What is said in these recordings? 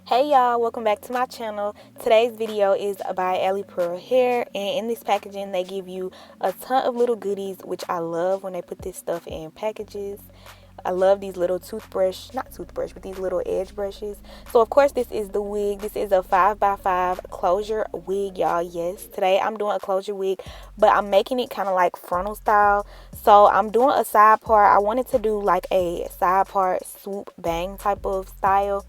Hey y'all, welcome back to my channel. Today's video is by Alipearl hair, and in this packaging they give you a ton of little goodies, which I love when they put this stuff in packages. I love these little but these little edge brushes. So of course this is the wig. This is a 5x5 closure wig, y'all. Yes, today I'm doing a closure wig, but I'm making it kind of like frontal style. So I'm doing a side part. I wanted to do like a side part swoop bang type of style,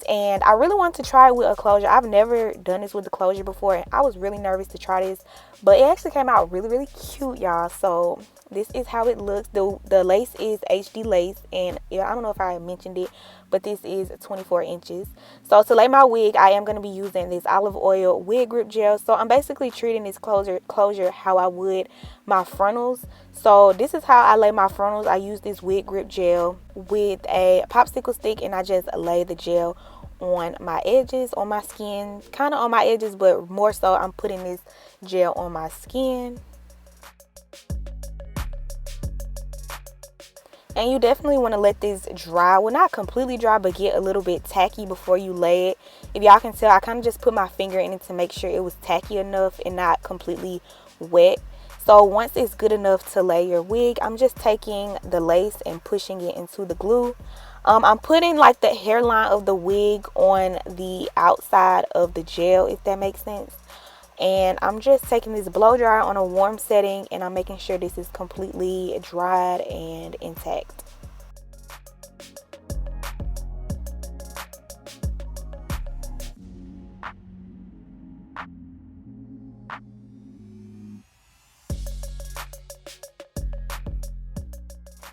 and I really want to try it with a closure. I've never done this with the closure before, and I was really nervous to try this, but it actually came out really cute, y'all. So this is how it looks. The lace is HD lace, and yeah, I don't know if I mentioned it, but this is 24 inches. So to lay my wig, I am going to be using this olive oil wig grip gel. So I'm basically treating this closure how I would my frontals. So this is how I lay my frontals. I use this wig grip gel with a popsicle stick, and I just lay the gel on my edges, on my skin, kind of on my edges, but more so I'm putting this gel on my skin. And you definitely want to let this dry. Well, not completely dry, but get a little bit tacky before you lay it. If y'all can tell, I kind of just put my finger in it to make sure it was tacky enough and not completely wet. So once it's good enough to lay your wig, I'm just taking the lace and pushing it into the glue. I'm putting like the hairline of the wig on the outside of the gel, if that makes sense. And I'm just taking this blow dryer on a warm setting, and I'm making sure this is completely dried and intact.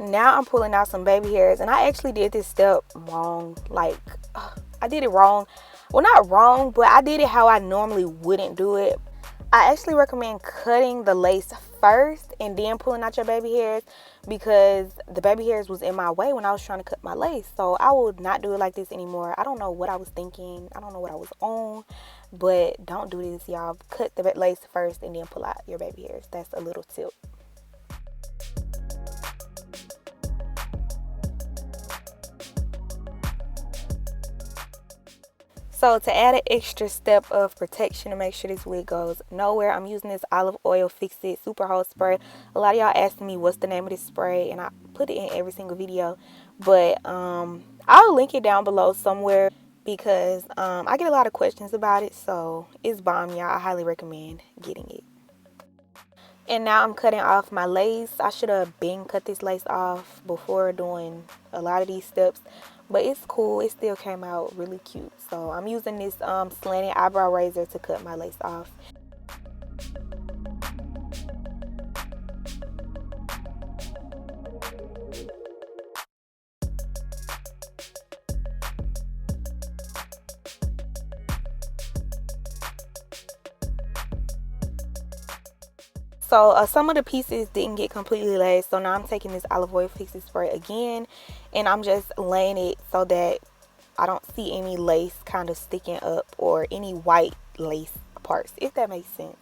Now I'm pulling out some baby hairs, and I actually did this step wrong. Like, I did it wrong. Well, not wrong, but I did it how I normally wouldn't do it. I actually recommend cutting the lace first and then pulling out your baby hairs, because the baby hairs was in my way when I was trying to cut my lace. So I will not do it like this anymore. I don't know what I was thinking. I don't know what I was on, but don't do this, y'all. Cut the lace first and then pull out your baby hairs. That's a little tip. So to add an extra step of protection to make sure this wig goes nowhere, I'm using this olive oil Fix It Super Hold Spray. A lot of y'all asking me what's the name of this spray, and I put it in every single video. But I'll link it down below somewhere, because I get a lot of questions about it. So it's bomb, y'all. I highly recommend getting it. And now I'm cutting off my lace. I should have been cut this lace off before doing a lot of these steps, but it's cool. It still came out really cute. So I'm using this slanted eyebrow razor to cut my lace off. So some of the pieces didn't get completely laid, so now I'm taking this olive oil Fix It spray again, and I'm just laying it so that I don't see any lace kind of sticking up or any white lace parts, if that makes sense.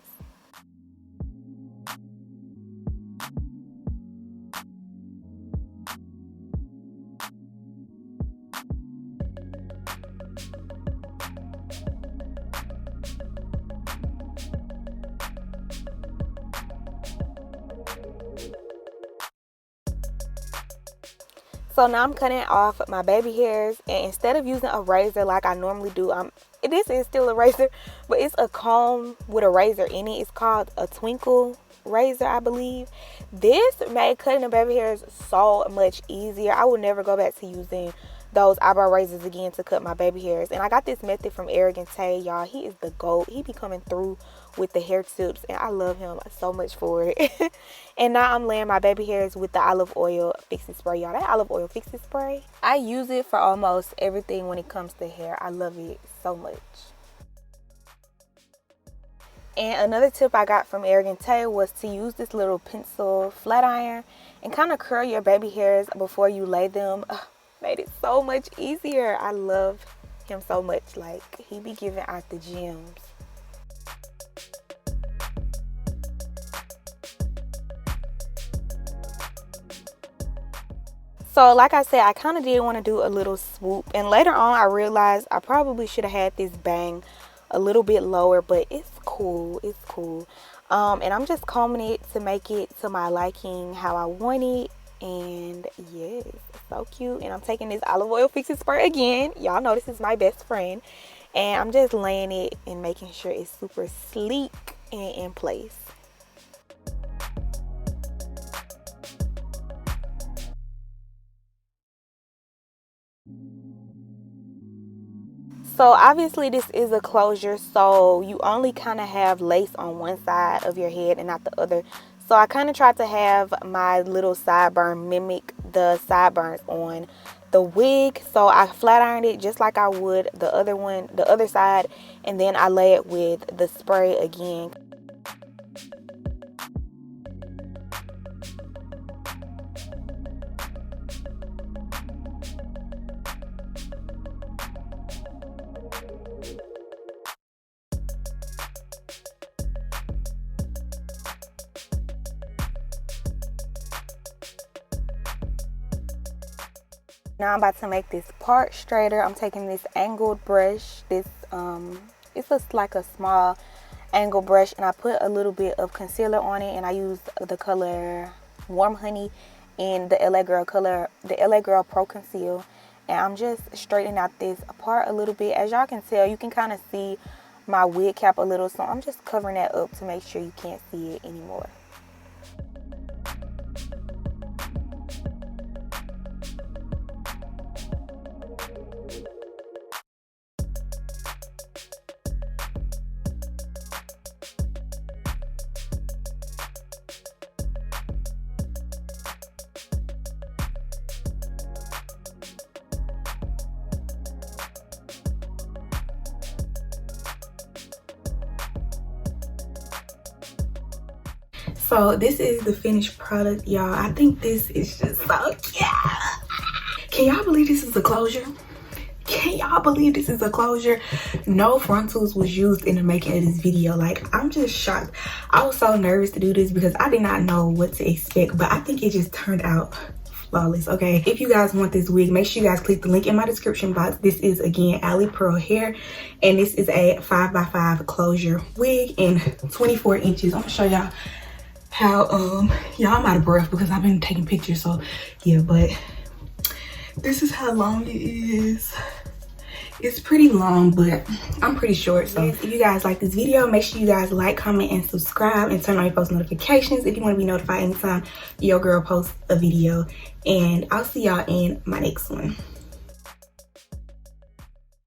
So now I'm cutting off my baby hairs, and instead of using a razor like I normally do, this is still a razor, but it's a comb with a razor in it. It's called a twinkle razor, I believe. This made cutting the baby hairs so much easier. I will never go back to using those eyebrow razors again to cut my baby hairs. And I got this method from Tay, y'all. He is the GOAT. He be coming through with the hair tips, and I love him so much for it. And now I'm laying my baby hairs with the olive oil Fix It spray, y'all. That olive oil Fix It spray, I use it for almost everything when it comes to hair. I love it so much. And another tip I got from Tay was to use this little pencil flat iron and kind of curl your baby hairs before you lay them. Made it so much easier. I love him so much. Like, he be giving out the gems. So like I said, I kind of did want to do a little swoop, and later on I realized I probably should have had this bang a little bit lower, but it's cool, it's cool. And I'm just combing it to make it to my liking, how I want it. And yes, so cute. And I'm taking this olive oil fixing spray again. Y'all know this is my best friend, and I'm just laying it and making sure it's super sleek and in place. So obviously this is a closure, so you only kind of have lace on one side of your head and not the other. So I kind of tried to have my little sideburn mimic the sideburns on the wig. So I flat ironed it just like I would the other side, and then I lay it with the spray again. Now I'm about to make this part straighter. I'm taking this angled brush. This it's just like a small angle brush, and I put a little bit of concealer on it, and I use the color Warm Honey in the LA Girl color, the LA Girl Pro Conceal. And I'm just straightening out this part a little bit. As y'all can tell, you can kind of see my wig cap a little, so I'm just covering that up to make sure you can't see it anymore. So this is the finished product, y'all. I think this is just so cute. Can y'all believe this is a closure? Can y'all believe this is a closure? No frontals was used in the making of this video. Like, I'm just shocked. I was so nervous to do this because I did not know what to expect, but I think it just turned out flawless. Okay, if you guys want this wig, make sure you guys click the link in my description box. This is again Alipearl hair, and this is a 5x5 closure wig in 24 inches. I'm gonna show y'all how y'all, I'm out of breath because I've been taking pictures, so yeah, but this is how long it is. It's pretty long, but I'm pretty short. So if you guys like this video, make sure you guys like, comment, and subscribe, and turn on your post notifications if you want to be notified anytime your girl posts a video. And I'll see y'all in my next one.